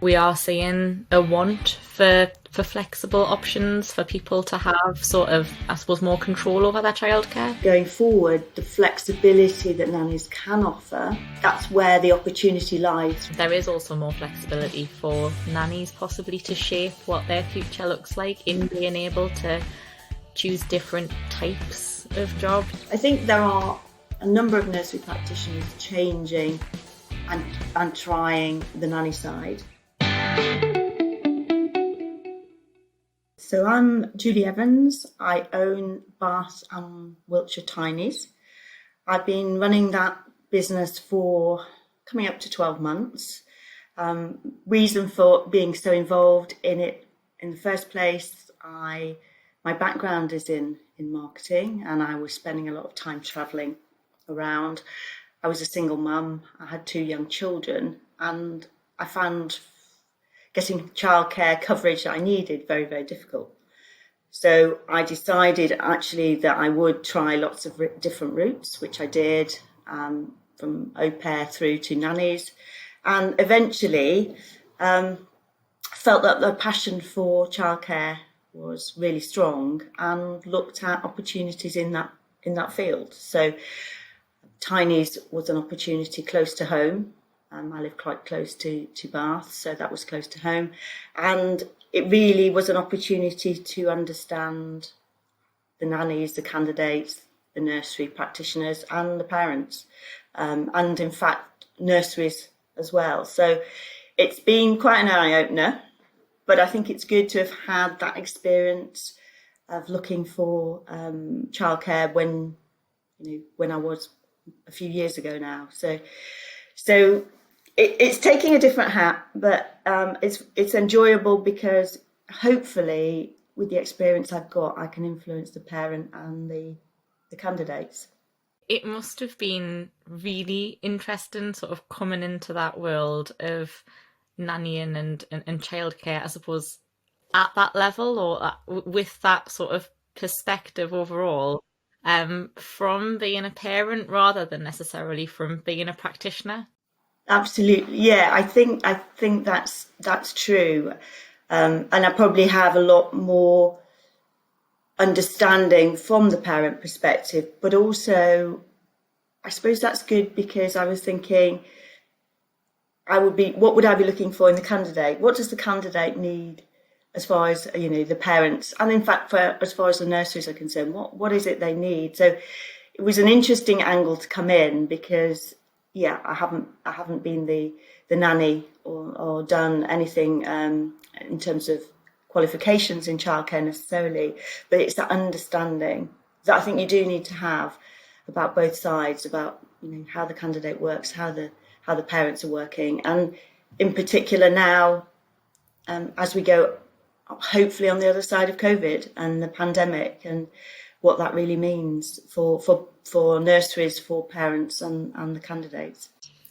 We are seeing a want for flexible options for people to have sort of, I suppose, more control over their childcare. Going forward, the flexibility that nannies can offer, that's where the opportunity lies. There is also more flexibility for nannies possibly to shape what their future looks like in being able to choose different types of job. I think there are a number of nursery practitioners changing and trying the nanny side. So I'm Julie Evans. I own Bath and Wiltshire Tinies. I've been running that business for coming up to 12 months. Reason for being so involved in it in the first place, my background is in marketing, and I was spending a lot of time travelling around. I was a single mum. I had 2 young children, and I found getting childcare coverage that I needed very, very difficult. So I decided actually that I would try lots of different routes, which I did, from au pair through to nannies, and eventually felt that the passion for childcare was really strong and looked at opportunities in that field. So Tinies was an opportunity close to home. I live quite close to Bath, so that was close to home. And it really was an opportunity to understand the nannies, the candidates, the nursery practitioners and the parents, and in fact, nurseries as well. So it's been quite an eye-opener, but I think it's good to have had that experience of looking for childcare when I was a few years ago now. So it's taking a different hat, but it's enjoyable because hopefully with the experience I've got, I can influence the parent and the candidates. It must have been really interesting sort of coming into that world of nannying and childcare, I suppose, at that level or with that sort of perspective overall, from being a parent rather than necessarily from being a practitioner. Absolutely, yeah. I think that's true, and I probably have a lot more understanding from the parent perspective. But also, I suppose that's good because I was thinking, what would I be looking for in the candidate? What does the candidate need, as far as the parents, and in fact, as far as the nurseries are concerned, what is it they need? So it was an interesting angle to come in because. Yeah, I haven't been the nanny or done anything in terms of qualifications in childcare necessarily, but it's that understanding that I think you do need to have about both sides, about how the candidate works, how the parents are working, and in particular now, as we go hopefully on the other side of COVID and the pandemic, and what that really means for nurseries, for parents and the candidates.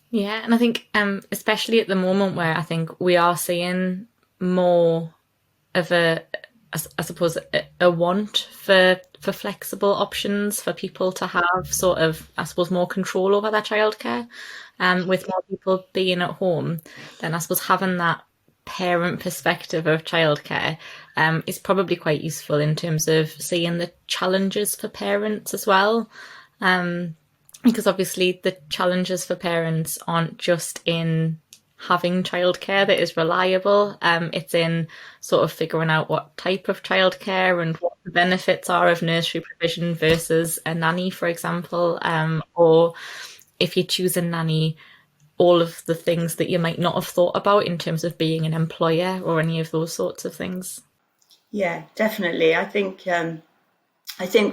Yeah, and I think especially at the moment where I think we are seeing more of I suppose a want for flexible options for people to have sort of, I suppose, more control over their childcare, with more people being at home, then I suppose having that parent perspective of childcare is probably quite useful in terms of seeing the challenges for parents as well. Because obviously the challenges for parents aren't just in having childcare that is reliable. It's in sort of figuring out what type of childcare and what the benefits are of nursery provision versus a nanny, for example. Or if you choose a nanny, all of the things that you might not have thought about in terms of being an employer or any of those sorts of things. Yeah, definitely. I think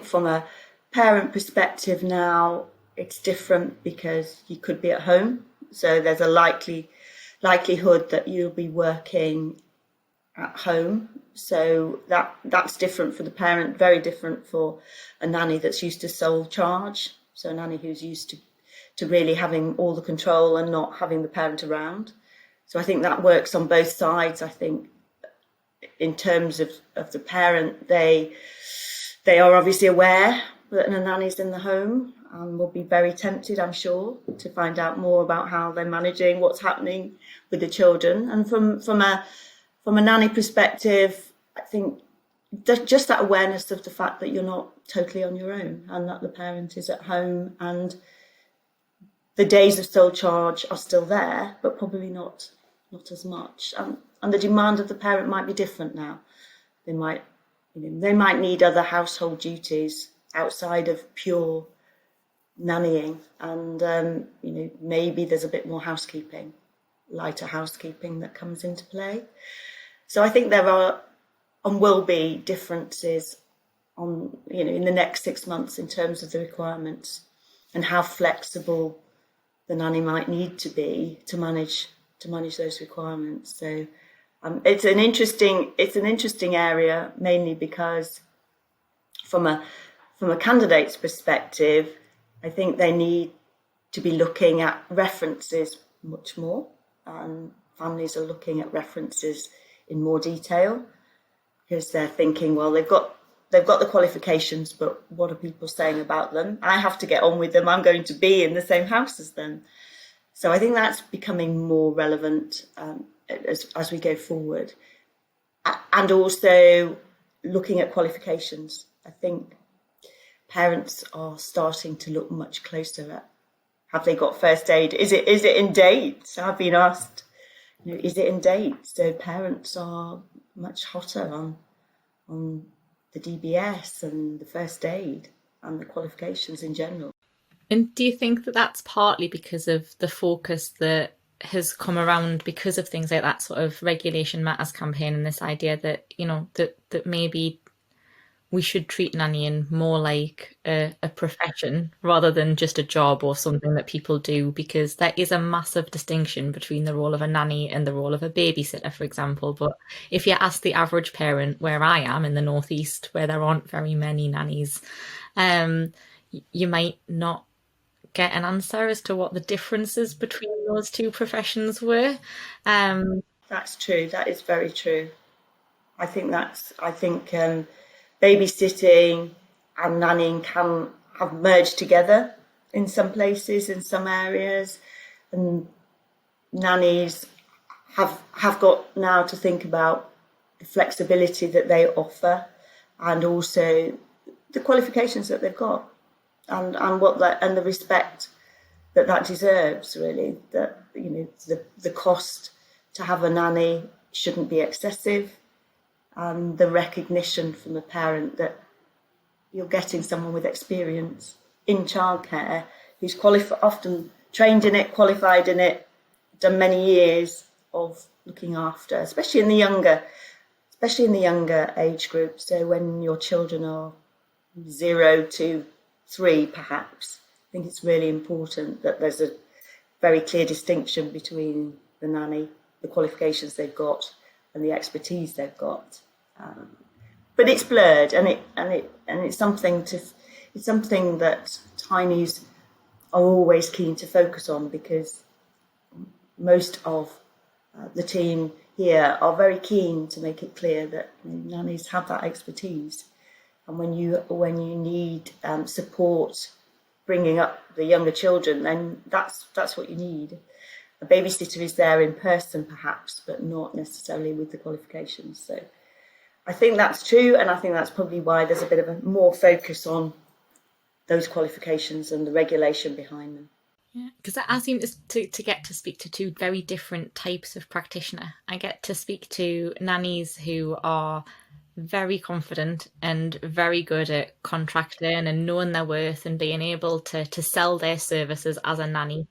from a parent perspective now, it's different because you could be at home. So there's a likelihood that you'll be working at home. So that's different for the parent, very different for a nanny that's used to sole charge. So a nanny who's used to really having all the control and not having the parent around. So I think that works on both sides. I think in terms of the parent, they are obviously aware that a nanny's in the home, and will be very tempted, I'm sure, to find out more about how they're managing, what's happening with the children. And from a nanny perspective, I think just that awareness of the fact that you're not totally on your own and that the parent is at home, and the days of sole charge are still there, but probably not as much. And the demand of the parent might be different now. They might need other household duties outside of pure nannying, and maybe there's a bit more lighter housekeeping that comes into play. So I think there are and will be differences in the next 6 months in terms of the requirements and how flexible the nanny might need to be to manage those requirements. So it's an interesting area, mainly because from a candidate's perspective, I think they need to be looking at references much more, and families are looking at references in more detail, because they're thinking, well, they've got the qualifications, but what are people saying about them? I have to get on with them. I'm going to be in the same house as them. So I think that's becoming more relevant as we go forward. And also looking at qualifications. I think parents are starting to look much closer at, have they got first aid? Is it in date? So I've been asked, is it in date? So parents are much hotter on the DBS and the first aid and the qualifications in general. And do you think that that's partly because of the focus that has come around because of things like that sort of Regulation Matters campaign, and this idea that, that maybe we should treat nannying more like a profession rather than just a job or something that people do, because there is a massive distinction between the role of a nanny and the role of a babysitter, for example. But if you ask the average parent, where I am in the northeast, where there aren't very many nannies, you might not get an answer as to what the differences between those two professions were. That's true. That is very true. I think babysitting and nannying can have merged together in some places, in some areas, and nannies have got now to think about the flexibility that they offer, and also the qualifications that they've got, and the respect that deserves, really. That the cost to have a nanny shouldn't be excessive, and the recognition from the parent that you're getting someone with experience in childcare who's often trained in it, qualified in it, done many years of looking after, especially in the younger age group. So when your children are 0 to 3, perhaps, I think it's really important that there's a very clear distinction between the nanny, the qualifications they've got, and the expertise they've got. But it's blurred, and it's something that Tinies are always keen to focus on, because most of the team here are very keen to make it clear that nannies have that expertise, and when you need support bringing up the younger children, then that's what you need. A babysitter is there in person, perhaps, but not necessarily with the qualifications. So I think that's true, and I think that's probably why there's a bit of a more focus on those qualifications and the regulation behind them. Yeah, because I seem to get to speak to two very different types of practitioner. I get to speak to nannies who are very confident and very good at contracting and knowing their worth and being able to sell their services as a nanny.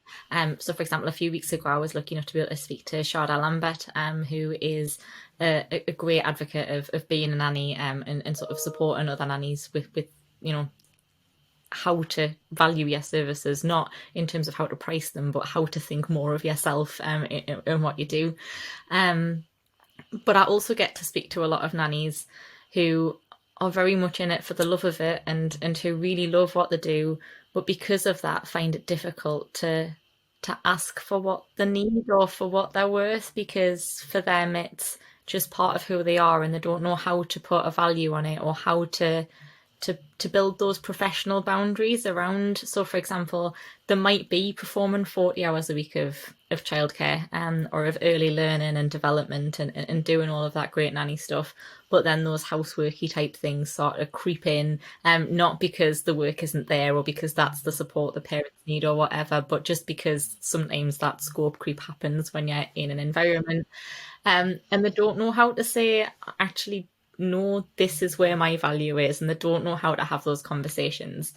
So, for example, a few weeks ago, I was lucky enough to be able to speak to Sharda Lambert, who is a great advocate of being a nanny, and sort of supporting other nannies with how to value your services, not in terms of how to price them, but how to think more of yourself in what you do. But I also get to speak to a lot of nannies who are very much in it for the love of it, and who really love what they do, but because of that find it difficult to ask for what they need or for what they're worth, because for them it's just part of who they are, and they don't know how to put a value on it or how to to build those professional boundaries around. So, for example, there might be performing 40 hours a week of childcare or of early learning and development and doing all of that great nanny stuff. But then those houseworky type things sort of creep in, not because the work isn't there or because that's the support the parents need or whatever, but just because sometimes that scope creep happens when you're in an environment. And they don't know how to say, actually, no, this is where my value is, and they don't know how to have those conversations.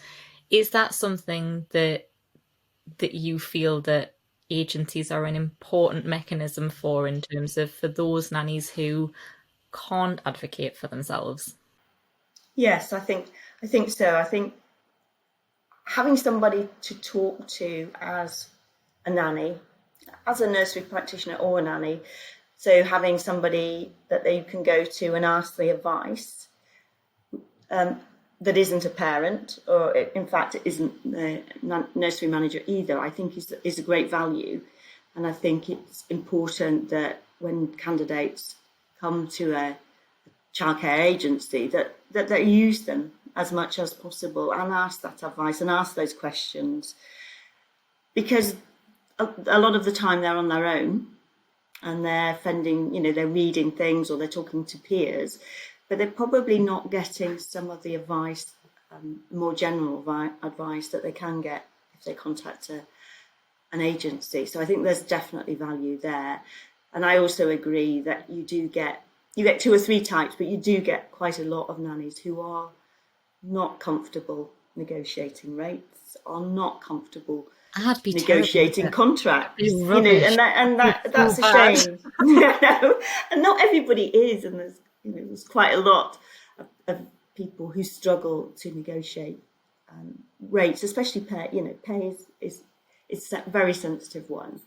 Is that something that you feel that agencies are an important mechanism for, in terms of for those nannies who can't advocate for themselves? Yes, I think so. I think having somebody to talk to as a nanny, as a nursery practitioner or a nanny, so having somebody that they can go to and ask the advice that isn't a parent, or in fact it isn't the nursery manager either, I think is a great value. And I think it's important that when candidates come to a childcare agency that they use them as much as possible and ask that advice and ask those questions, because a lot of the time they're on their own and they're they're reading things or they're talking to peers, but they're probably not getting some of the advice, more general advice that they can get if they contact an agency. So I think there's definitely value there. And I also agree that you get 2 or 3 types, but you do get quite a lot of nannies who are not comfortable negotiating rates, are not comfortable negotiating contracts, and that's a shame. And not everybody is, and there's quite a lot of people who struggle to negotiate rates, especially pay. Pay is a very sensitive one,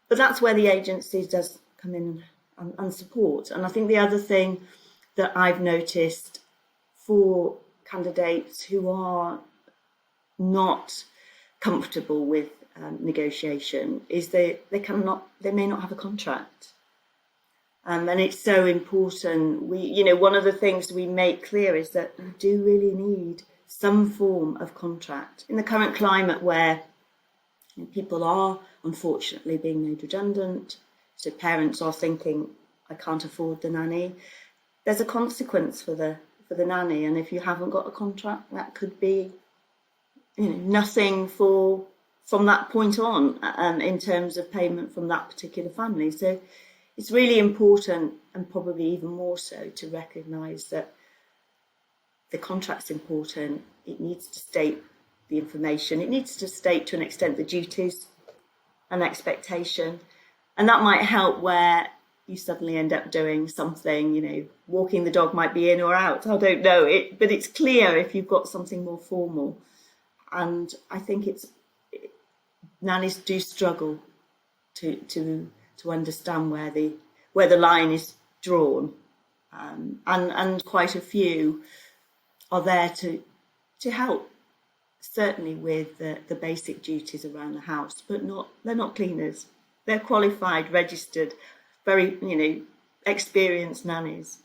but that's where the agency does come in and support. And I think the other thing that I've noticed for candidates who are not comfortable with negotiation is they may not have a contract, and it's so important. One of the things we make clear is that you do really need some form of contract in the current climate where people are unfortunately being made redundant. So parents are thinking, I can't afford the nanny. There's a consequence for the nanny, and if you haven't got a contract, that could be nothing from that point on, in terms of payment from that particular family. So it's really important, and probably even more so, to recognise that the contract's important. It needs to state the information. It needs to state, to an extent, the duties and expectation. And that might help where you suddenly end up doing something, walking the dog might be in or out. I don't know it, but it's clear if you've got something more formal. And I think nannies do struggle to understand where the line is drawn, and quite a few are there to help, certainly with the basic duties around the house, but they're not cleaners. They're qualified, registered, very experienced nannies.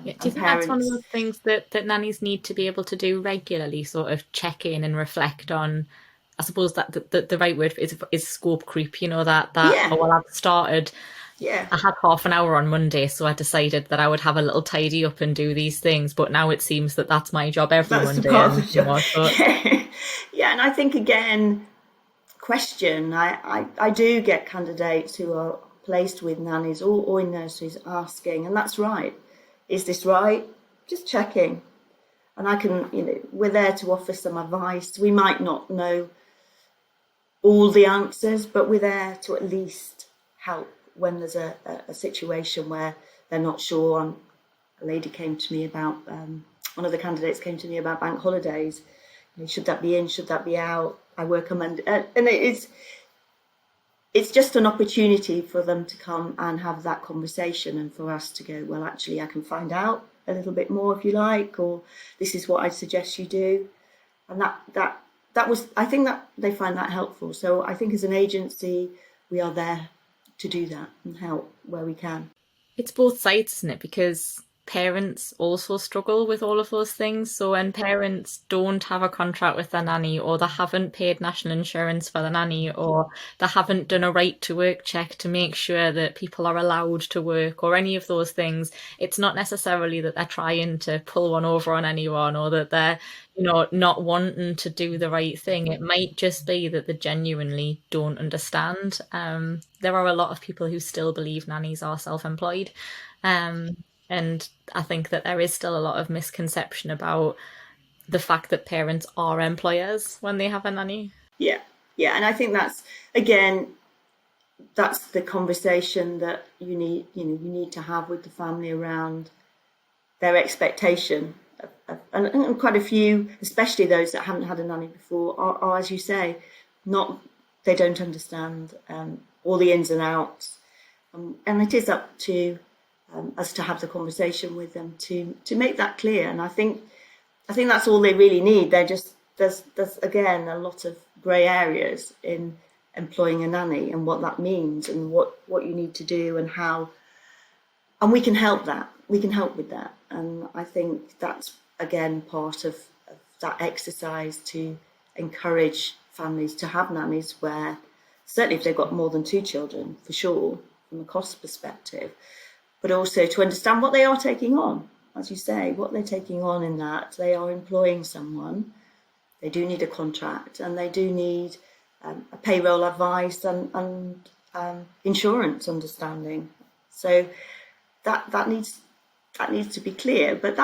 Do you think that's one of those things that nannies need to be able to do regularly, sort of check in and reflect on? I suppose that the right word is scope creep. I've started. Yeah. I had half an hour on Monday, so I decided that I would have a little tidy up and do these things. But now it seems that that's my job every Monday. Yeah, and I think again, question. I do get candidates who are placed with nannies or in nurseries asking, and that's right. Is this right? Just checking. And I can, we're there to offer some advice. We might not know all the answers, but we're there to at least help when there's a situation where they're not sure. A lady came to me about, one of the candidates came to me about bank holidays. Should that be in? Should that be out? I work on Monday. And it's just an opportunity for them to come and have that conversation, and for us to go, well, actually, I can find out a little bit more if you like, or this is what I'd suggest you do. And that was, I think that they find that helpful. So I think as an agency, we are there to do that and help where we can. It's both sides, isn't it? Because parents also struggle with all of those things. So when parents don't have a contract with their nanny, or they haven't paid national insurance for the nanny, or they haven't done a right to work check to make sure that people are allowed to work, or any of those things, it's not necessarily that they're trying to pull one over on anyone, or that they're, not wanting to do the right thing. It might just be that they genuinely don't understand. There are a lot of people who still believe nannies are self-employed. Um, and I think that there is still a lot of misconception about the fact that parents are employers when they have a nanny. Yeah, yeah, and I think that's, again, that's the conversation that you need to have with the family around their expectation. And quite a few, especially those that haven't had a nanny before, are, as you say, they don't understand all the ins and outs, and it is up to us to have the conversation with them to make that clear. And I think that's all they really need. There's again a lot of grey areas in employing a nanny and what that means and what you need to do and how, and we can help with that. And I think that's again part of that exercise to encourage families to have nannies, where certainly if they've got more than 2 children, for sure, from a cost perspective, but also to understand what they are taking on. As you say, what they're taking on, in that they are employing someone, they do need a contract, and they do need a payroll advice and insurance understanding. So that needs to be clear. But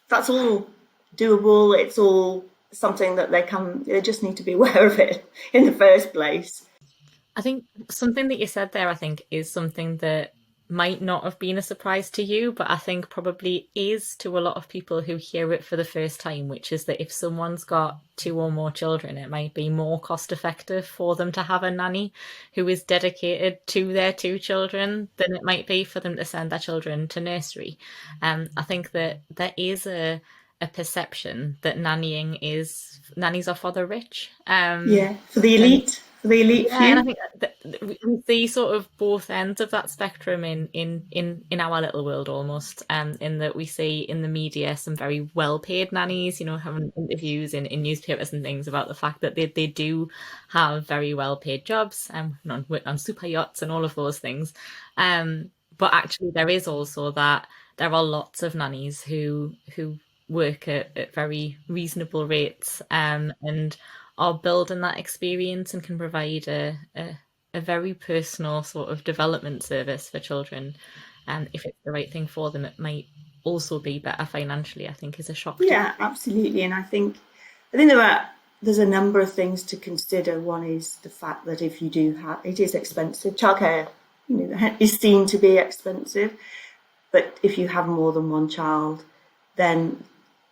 that's all doable. It's all something that they just need to be aware of it in the first place. I think something that you said there, I think, is something that might not have been a surprise to you, but I think probably is to a lot of people who hear it for the first time, which is that if someone's got 2 or more children, it might be more cost effective for them to have a nanny who is dedicated to their 2 children than it might be for them to send their children to nursery. I think that there is a perception that nannies are for the rich. Yeah, for the elite. For the elite Yeah, few. and I think that we see sort of both ends of that spectrum in our little world almost. In that we see in the media some very well-paid nannies, having interviews in newspapers and things about the fact that they do have very well-paid jobs, on super yachts and all of those things. But actually, there is also that there are lots of nannies who work at very reasonable rates, and are building that experience and can provide a very personal sort of development service for children. And if it's the right thing for them, it might also be better financially, I think, is a shock. Yeah, absolutely. And I think there's a number of things to consider. One is the fact that if you do have, it is expensive. Childcare, is seen to be expensive. But if you have more than 1 child, then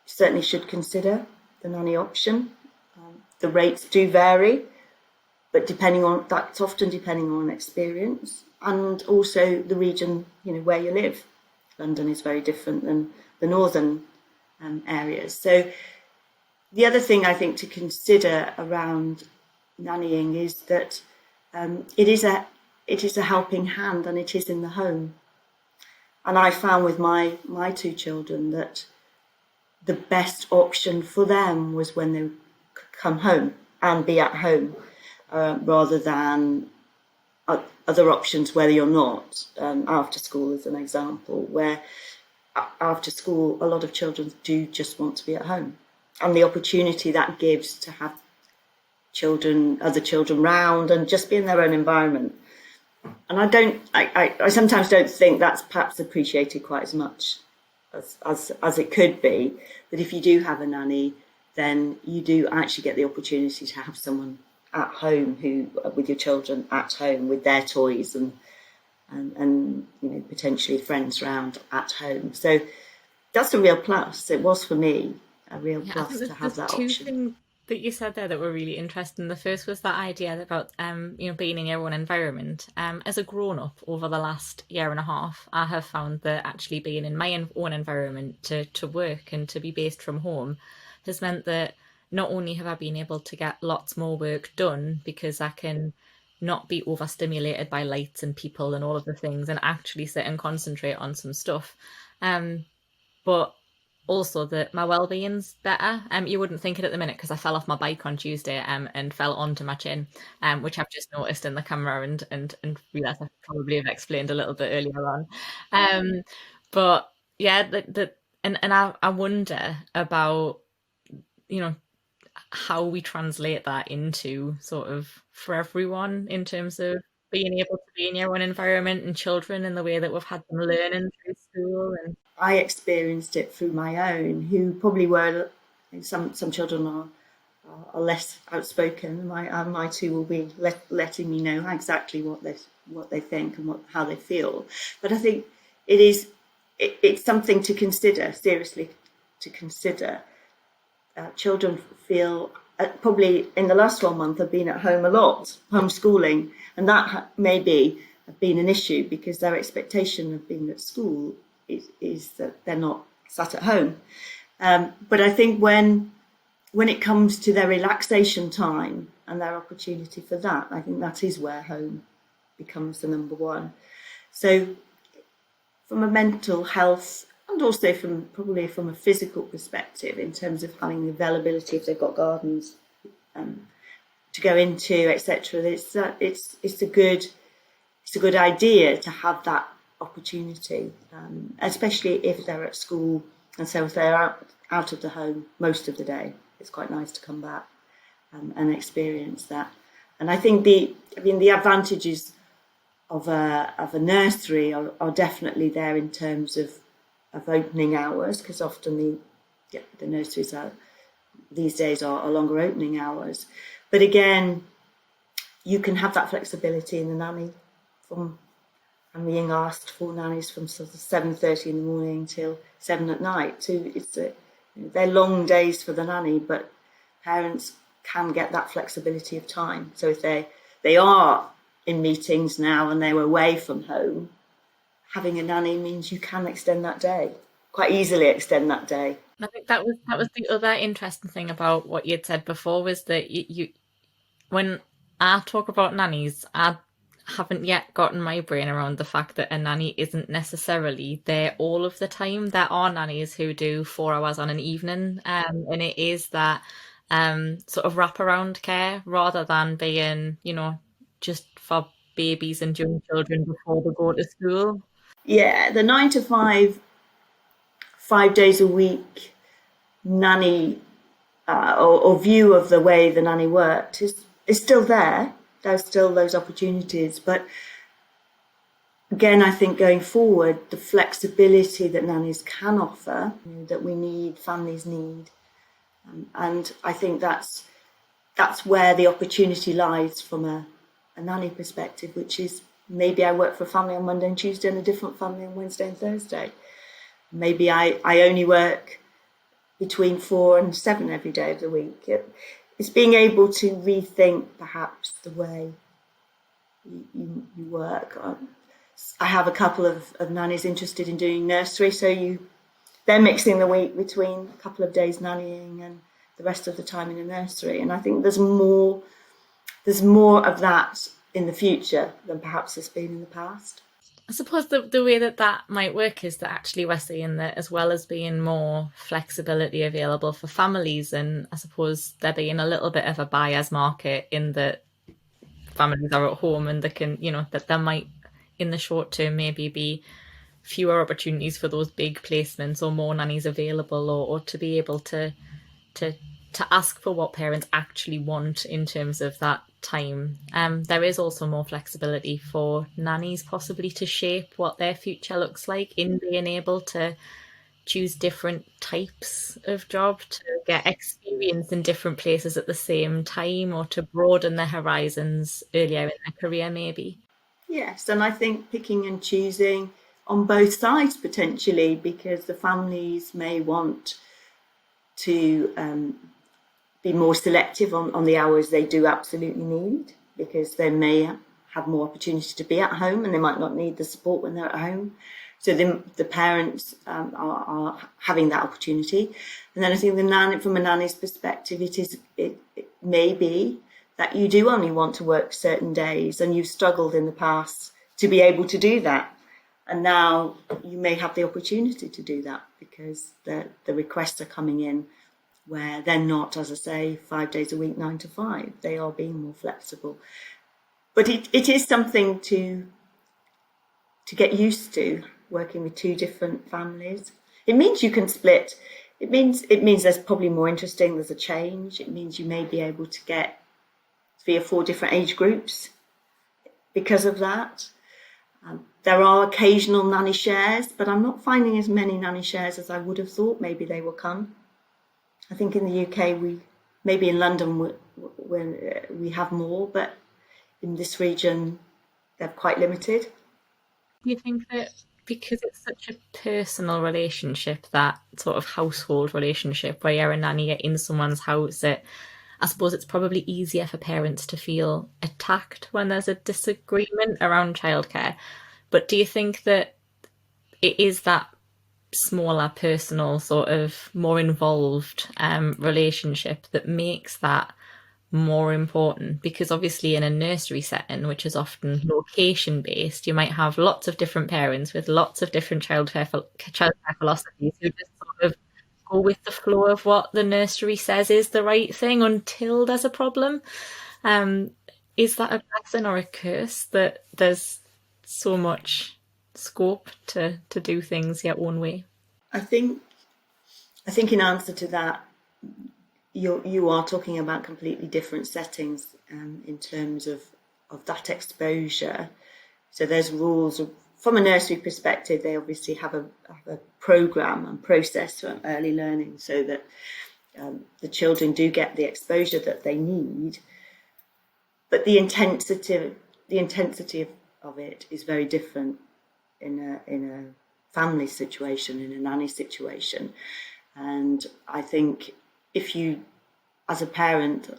certainly should consider the nanny option. The rates do vary, but that's often depending on experience and also the region, where you live. London is very different than the northern areas. So the other thing I think to consider around nannying is that it is a helping hand, and it is in the home. And I found with my 2 children that the best option for them was when they come home and be at home, rather than other options where you're not. After school is an example, where after school a lot of children do just want to be at home, and the opportunity that gives to have other children round and just be in their own environment. And I sometimes don't think that's perhaps appreciated quite as much as it could be. That if you do have a nanny, then you do actually get the opportunity to have someone at home with your children at home with their toys and potentially friends around at home. So that's a real plus. It was for me a real plus to have that option. Two things that you said there that were really interesting. The first was that idea about being in your own environment. As a grown-up over the last year and a half, I have found that actually being in my own environment to work and to be based from home has meant that not only have I been able to get lots more work done because I can not be overstimulated by lights and people and all of the things, and actually sit and concentrate on some stuff. But also that my well-being's better. You wouldn't think it at the minute because I fell off my bike on Tuesday and fell onto my chin, which I've just noticed in the camera and realised I probably have explained a little bit earlier on. But yeah, I wonder about, how we translate that into sort of for everyone in terms of being able to be in your own environment and children in the way that we've had them learning through school. And I experienced it through my own, who probably were, some children are less outspoken. My two will be letting me know exactly what they think and how they feel. But I think it's something to consider, seriously to consider. Children feel probably in the last 12 months have been at home a lot, homeschooling, and that maybe have been an issue because their expectation of being at school is that they're not sat at home. But I think when it comes to their relaxation time and their opportunity for that, I think that is where home becomes the number one. So from a mental health and also probably from a physical perspective, in terms of having the availability if they've got gardens to go into, etc., it's a good idea to have that opportunity, especially if they're at school, and so if they're out of the home most of the day, it's quite nice to come back and experience that. And I think the advantages of a nursery are definitely there in terms of opening hours, because often the nurseries these days are longer opening hours. But again, you can have that flexibility in the nanny. I'm being asked for nannies from sort of 7:30 in the morning till 7 at night. So they're long days for the nanny, but parents can get that flexibility of time. So if they are in meetings now and they're away from home, having a nanny means you can extend that day, quite easily extend that day. I think that was the other interesting thing about what you'd said before, was that you when I talk about nannies, I haven't yet gotten my brain around the fact that a nanny isn't necessarily there all of the time. There are nannies who do 4 hours on an evening, and it is that sort of wraparound care rather than being, just for babies and young children before they go to school. Yeah, the 9 to 5, 5 days a week nanny or view of the way the nanny worked is still there. There's still those opportunities. But again, I think going forward, the flexibility that nannies can offer, that families need. And I think that's where the opportunity lies from a nanny perspective, which is maybe I work for a family on Monday and Tuesday and a different family on Wednesday and Thursday. Maybe I only work between 4 and 7 every day of the week. It's being able to rethink perhaps the way you work. I have a couple of nannies interested in doing nursery, so they're mixing the week between a couple of days nannying and the rest of the time in a nursery. And I think there's more of that in the future than perhaps there's been in the past. I suppose the way that might work is that actually we're seeing that, as well as being more flexibility available for families, and I suppose there being a little bit of a buyer's market in that families are at home and they can, that there might in the short term maybe be fewer opportunities for those big placements or more nannies available, or to be able to ask for what parents actually want in terms of that time. There is also more flexibility for nannies possibly to shape what their future looks like, in being able to choose different types of job, to get experience in different places at the same time, or to broaden their horizons earlier in their career maybe. Yes, and I think picking and choosing on both sides potentially, because the families may want to be more selective on the hours they do absolutely need, because they may have more opportunity to be at home and they might not need the support when they're at home. So the parents are having that opportunity. And then I think from a nanny's perspective, it may be that you do only want to work certain days, and you've struggled in the past to be able to do that. And now you may have the opportunity to do that because the requests are coming in where they're not, as I say, 5 days a week, 9 to 5. They are being more flexible. But it is something to get used to, working with two different families. It means you can split. It means there's probably more interesting, there's a change. It means you may be able to get 3 or 4 different age groups because of that. There are occasional nanny shares, but I'm not finding as many nanny shares as I would have thought maybe they will come. I think in the UK, maybe in London we have more, but in this region, they're quite limited. Do you think that because it's such a personal relationship, that sort of household relationship where you're a nanny, you're in someone's house, I suppose it's probably easier for parents to feel attacked when there's a disagreement around childcare. But do you think that it is that smaller, personal, sort of more involved relationship that makes that more important? Because obviously in a nursery setting, which is often location based, you might have lots of different parents with lots of different childcare philosophies who just sort of go with the flow of what the nursery says is the right thing until there's a problem. Is that a blessing or a curse that there's so much scope to do things your own way? I think in answer to that, you are talking about completely different settings in terms of that exposure. So there's rules from a nursery perspective. They obviously have a program and process for early learning, so that the children do get the exposure that they need. But the intensity of it is very different in a family situation, in a nanny situation. And I think if you, as a parent,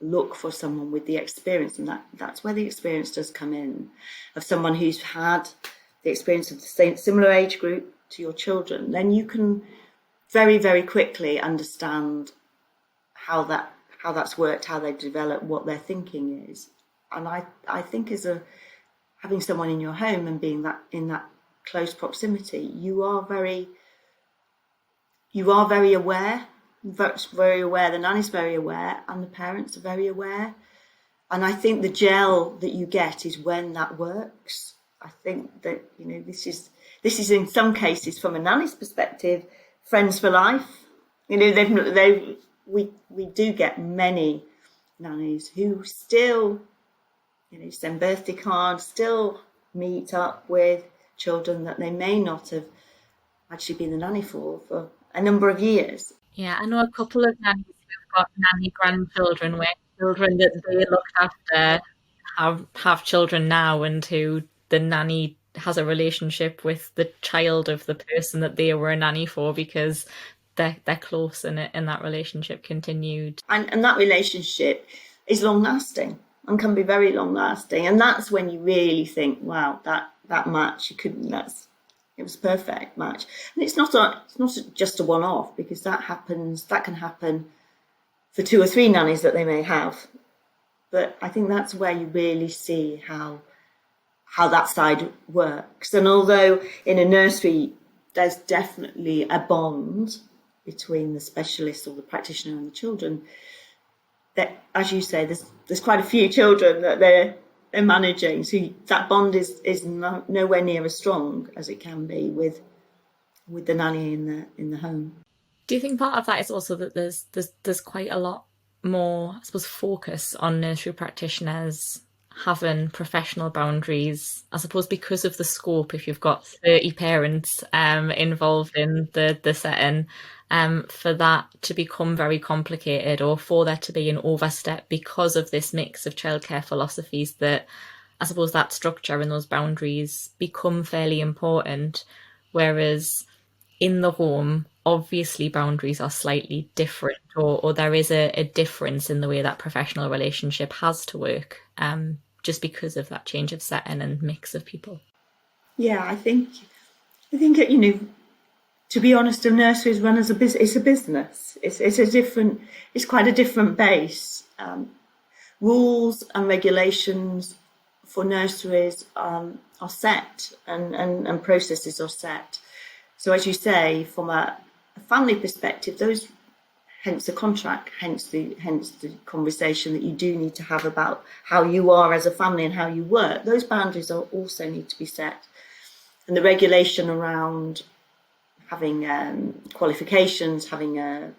look for someone with the experience, and that's where the experience does come in, of someone who's had the experience of the same similar age group to your children, then you can very, very quickly understand how that's worked, how they develop, what their thinking is. And I think having someone in your home and being in that close proximity, you are very aware. Very aware, the nanny's very aware, and the parents are very aware. And I think the gel that you get is when that works. I think that, this is in some cases, from a nanny's perspective, friends for life. We do get many nannies who still, send birthday cards, still meet up with children that they may not have actually been the nanny for a number of years. Yeah, I know a couple of nannies who've got nanny grandchildren where children that they looked after have children now, and who the nanny has a relationship with the child of the person that they were a nanny for, because they're close and that relationship continued. And that relationship is long lasting and can be very long lasting. And that's when you really think, wow, that match, it was a perfect match. And it's not just a one-off, because that can happen for 2 or 3 nannies that they may have. But I think that's where you really see how that side works. And although in a nursery there's definitely a bond between the specialist or the practitioner and the children, that, as you say, there's quite a few children that they're managing, so that bond is nowhere near as strong as it can be with the nanny in the home. Do you think part of that is also that there's quite a lot more, I suppose, focus on nursery practitioners having professional boundaries, I suppose, because of the scope? If you've got 30 parents involved in the setting, for that to become very complicated, or for there to be an overstep because of this mix of childcare philosophies, that I suppose that structure and those boundaries become fairly important. Whereas in the home, obviously boundaries are slightly different, or there is a difference in the way that professional relationship has to work, just because of that change of setting and mix of people. Yeah, I think to be honest, a nursery is run as a business. It's a business. It's quite a different base. rules and regulations for nurseries are set, and processes are set. So as you say, from a family perspective, those, hence the contract, hence the conversation that you do need to have about how you are as a family and how you work, those boundaries are also need to be set. And the regulation around having qualifications, having a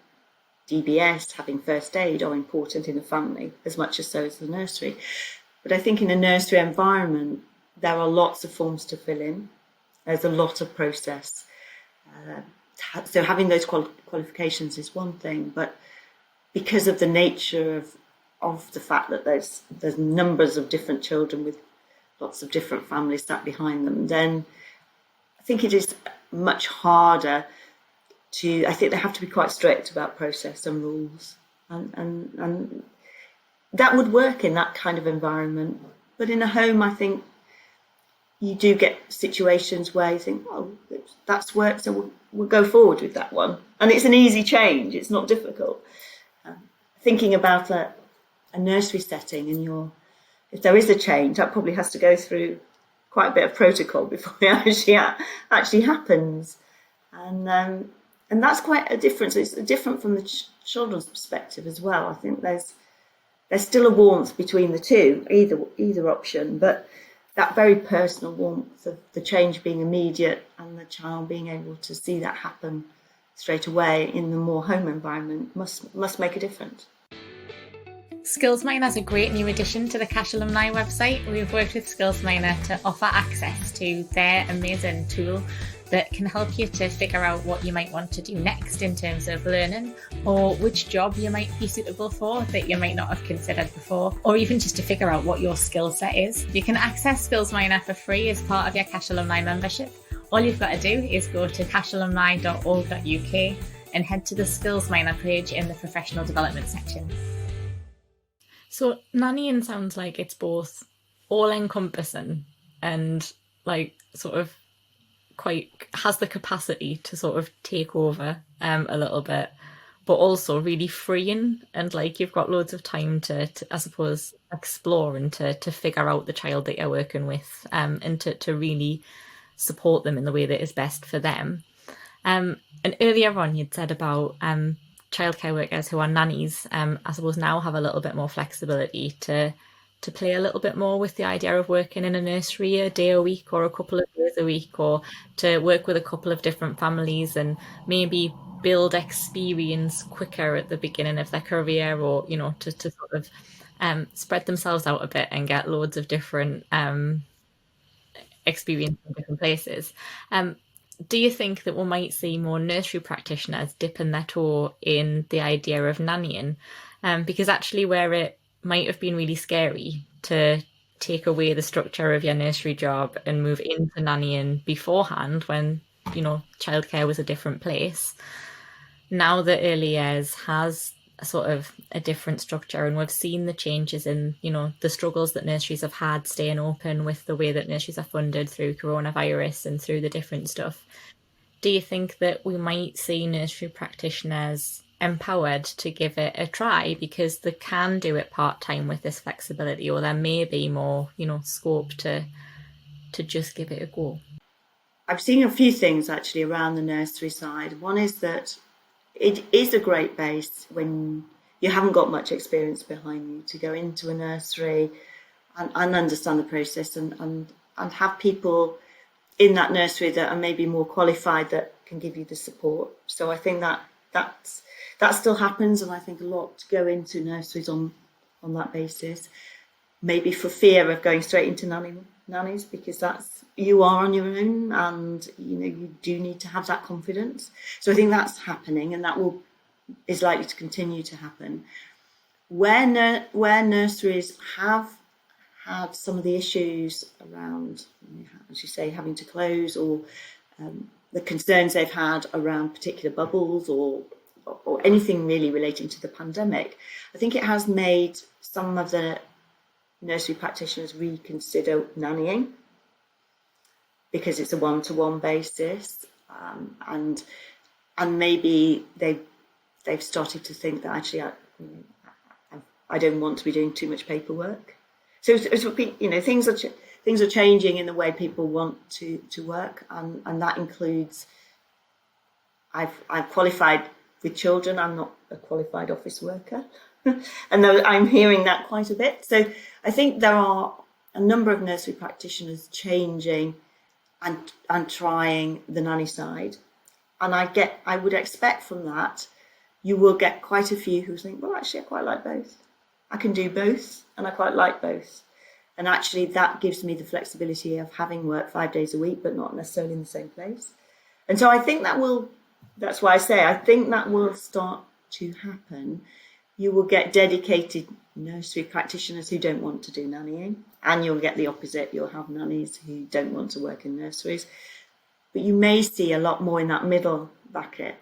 DBS, having first aid are important in a family as much as so is the nursery. But I think in a nursery environment, there are lots of forms to fill in. There's a lot of process. So having those qualifications is one thing, but because of the nature of the fact that there's numbers of different children with lots of different families sat behind them, then I think it is much harder I think they have to be quite strict about process and rules, and that would work in that kind of environment. But in a home, I think you do get situations where you think, oh, that's worked, so we'll go forward with that one. And it's an easy change, it's not difficult. Thinking about a nursery setting, and if there is a change, that probably has to go through quite a bit of protocol before it actually happens. And that's quite a difference. It's different from the children's perspective as well. I think there's still a warmth between the two, either option, but that very personal warmth of the change being immediate and the child being able to see that happen straight away in the more home environment must make a difference. Skillzminer is a great new addition to the Cash Alumni website. We've worked with Skillzminer to offer access to their amazing tool that can help you to figure out what you might want to do next in terms of learning, or which job you might be suitable for that you might not have considered before, or even just to figure out what your skill set is. You can access Skillzminer for free as part of your Cash Alumni membership. All you've got to do is go to cashalumni.org.uk and head to the Skillzminer page in the professional development section. So nannying sounds like it's both all-encompassing and like sort of quite has the capacity to sort of take over a little bit, but also really freeing, and like you've got loads of time to I suppose explore and to figure out the child that you're working with, and to really support them in the way that is best for them. And earlier on you'd said about childcare workers who are nannies, I suppose now have a little bit more flexibility to play a little bit more with the idea of working in a nursery a day a week or a couple of days a week, or to work with a couple of different families and maybe build experience quicker at the beginning of their career, or to sort of spread themselves out a bit and get loads of different experience in different places. Do you think that we might see more nursery practitioners dipping their toe in the idea of nannying? Because actually where it might have been really scary to take away the structure of your nursery job and move into nannying beforehand when, childcare was a different place. Now that early years has sort of a different structure, and we've seen the changes in, the struggles that nurseries have had staying open with the way that nurseries are funded through coronavirus and through the different stuff. Do you think that we might see nursery practitioners empowered to give it a try because they can do it part-time with this flexibility, or there may be more, scope to just give it a go? I've seen a few things actually around the nursery side. One is that it is a great base when you haven't got much experience behind you to go into a nursery and understand the process and have people in that nursery that are maybe more qualified that can give you the support. So I think that still happens, and I think a lot go into nurseries on that basis, maybe for fear of going straight into nannies, because you are on your own, and you do need to have that confidence. So I think that's happening, and that is likely to continue to happen. Where nurseries have had some of the issues around, as you say, having to close, or the concerns they've had around particular bubbles or anything really relating to the pandemic, I think it has made some of the nursery practitioners reconsider nannying, because it's a one-to-one basis, and maybe they've started to think that actually I don't want to be doing too much paperwork. So things are changing in the way people want to work, and that includes I've qualified with children. I'm not a qualified office worker, and I'm hearing that quite a bit. So I think there are a number of nursery practitioners changing and trying the nanny side, and I would expect from that you will get quite a few who think, well, actually, I quite like both. I can do both, and I quite like both. And actually, that gives me the flexibility of having work 5 days a week, but not necessarily in the same place. And so I think that's why I say, I think that will start to happen. You will get dedicated nursery practitioners who don't want to do nannying, and you'll get the opposite. You'll have nannies who don't want to work in nurseries. But you may see a lot more in that middle bracket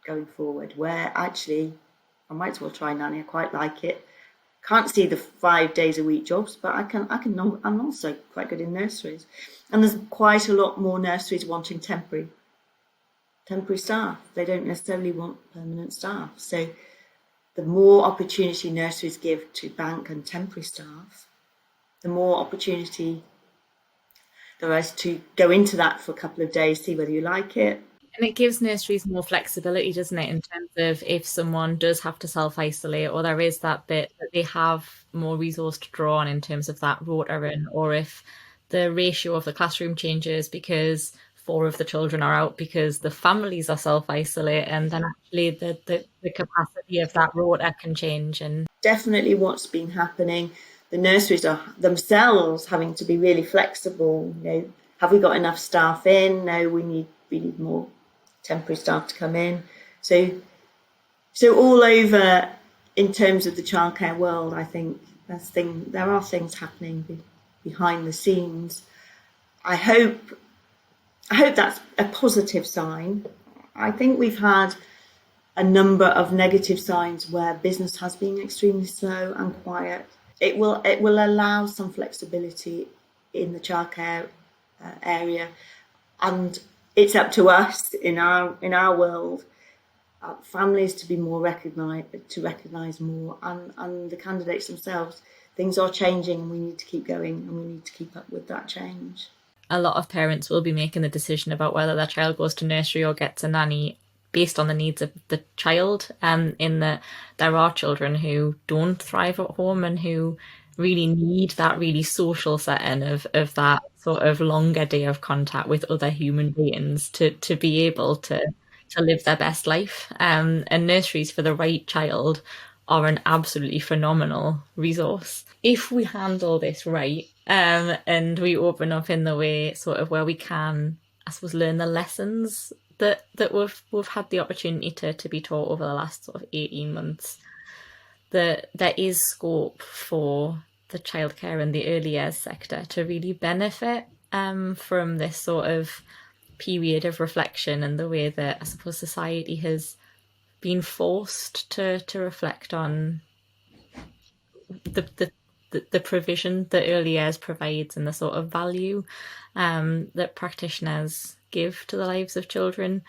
going forward, where actually I might as well try nanny. I quite like it. Can't see the 5 days a week jobs, but I'm also quite good in nurseries. And there's quite a lot more nurseries wanting temporary staff. They don't necessarily want permanent staff. So the more opportunity nurseries give to bank and temporary staff, the more opportunity there is to go into that for a couple of days, see whether you like it. And it gives nurseries more flexibility, doesn't it, in terms of if someone does have to self-isolate, or there is that bit that they have more resource to draw on in terms of that rotary, or if the ratio of the classroom changes because 4 of the children are out because the families are self-isolate, and then actually the capacity of that rota can change. And definitely what's been happening, the nurseries are themselves having to be really flexible. Have we got enough staff in? No, we need more temporary staff to come in. So all over in terms of the childcare world, I think there are things happening behind the scenes. I hope that's a positive sign. I think we've had a number of negative signs where business has been extremely slow and quiet. It will allow some flexibility in the childcare area, and it's up to us in our world, families to be more recognise more, and the candidates themselves. Things are changing, and we need to keep going, and we need to keep up with that change. A lot of parents will be making the decision about whether their child goes to nursery or gets a nanny based on the needs of the child. In that there are children who don't thrive at home and who really need that really social setting of that sort of longer day of contact with other human beings to be able to live their best life. And nurseries for the right child are an absolutely phenomenal resource. If we handle this right, and we open up in the way sort of where we can, I suppose, learn the lessons that we've had the opportunity to be taught over the last sort of 18 months, that there is scope for the childcare and the early years sector to really benefit from this sort of period of reflection, and the way that I suppose society has been forced to reflect on the provision that early years provides, and the sort of value that practitioners give to the lives of children,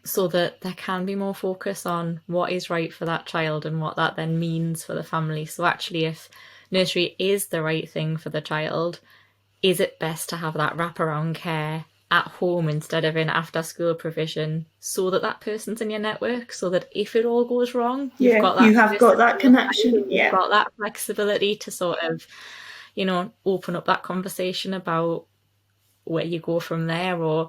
so that there can be more focus on what is right for that child and what that then means for the family. So actually, if nursery is the right thing for the child, is it best to have that wraparound care at home instead of in after school provision, so that person's in your network, so that if it all goes wrong, you have got that connection. You've got that flexibility to sort of, open up that conversation about where you go from there, or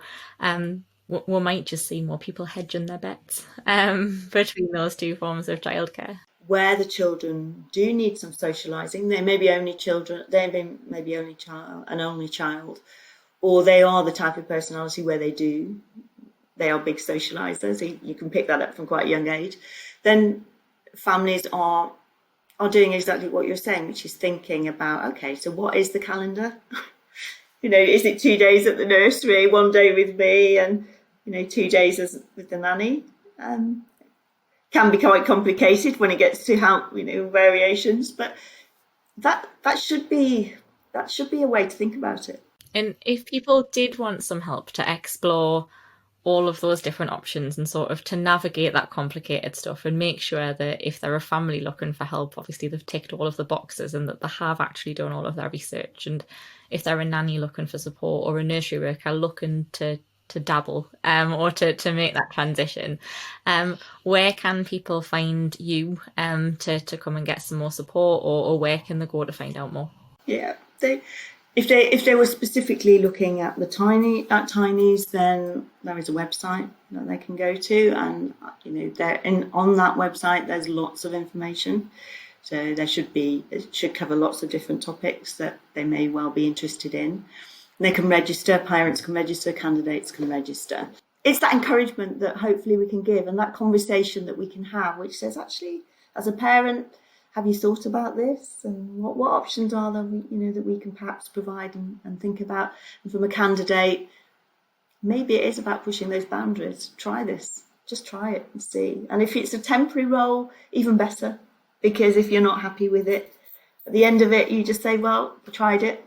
we might just see more people hedging their bets between those two forms of childcare. Where the children do need some socialising, they may be an only child, or they are the type of personality where they are big socialisers. You can pick that up from quite a young age. Then families are doing exactly what you're saying, which is thinking about, okay, so what is the calendar? Is it 2 days at the nursery, 1 day with me, and 2 days with the nanny? Can be quite complicated when it gets to how variations, but that should be a way to think about it. And if people did want some help to explore all of those different options and sort of to navigate that complicated stuff and make sure that if they're a family looking for help, obviously they've ticked all of the boxes and that they have actually done all of their research. And if they're a nanny looking for support or a nursery worker looking to dabble or to make that transition, where can people find you to come and get some more support, or where can they go to find out more? Yeah, if they were specifically looking at Tinies, then there is a website that they can go to, and on that website there's lots of information. So it should cover lots of different topics that they may well be interested in. They can register, parents can register, candidates can register. It's that encouragement that hopefully we can give, and that conversation that we can have, which says, actually, as a parent, have you thought about this? And what options are there, that we can perhaps provide and think about? And from a candidate, maybe it is about pushing those boundaries. Try this. Just try it and see. And if it's a temporary role, even better. Because if you're not happy with it, at the end of it, you just say, well, I tried it.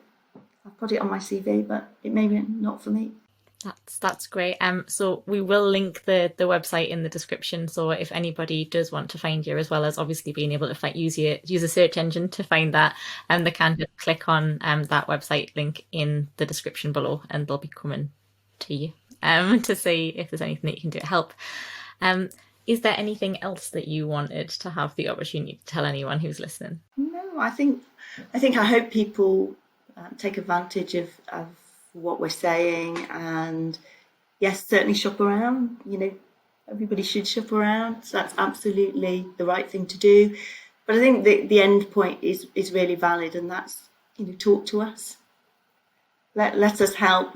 I've put it on my CV, but it may be not for me. That's great. So we will link the website in the description. So if anybody does want to find you, as well as obviously being able to use a search engine to find that, they can just click on that website link in the description below, and they'll be coming to you to see if there's anything that you can do to help. Is there anything else that you wanted to have the opportunity to tell anyone who's listening? No, I hope people take advantage of what we're saying, and yes, certainly shop around. Everybody should shop around. So that's absolutely the right thing to do. But I think the end point is really valid, and that's talk to us. Let us help.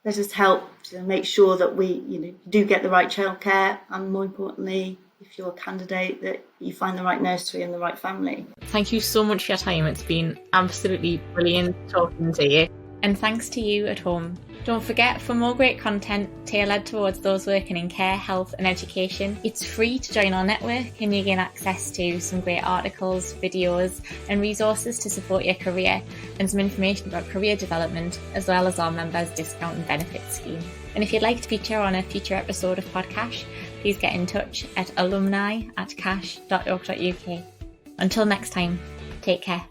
Let us help to make sure that we do get the right childcare, and more importantly, if you're a candidate, that you find the right nursery and the right family. Thank you so much for your time. It's been absolutely brilliant talking to you. And thanks to you at home. Don't forget, for more great content tailored towards those working in care, health and education, it's free to join our network, and you gain access to some great articles, videos and resources to support your career, and some information about career development, as well as our members' discount and benefits scheme. And if you'd like to feature on a future episode of Podcash, please get in touch at alumni@cash.org.uk. Until next time, take care.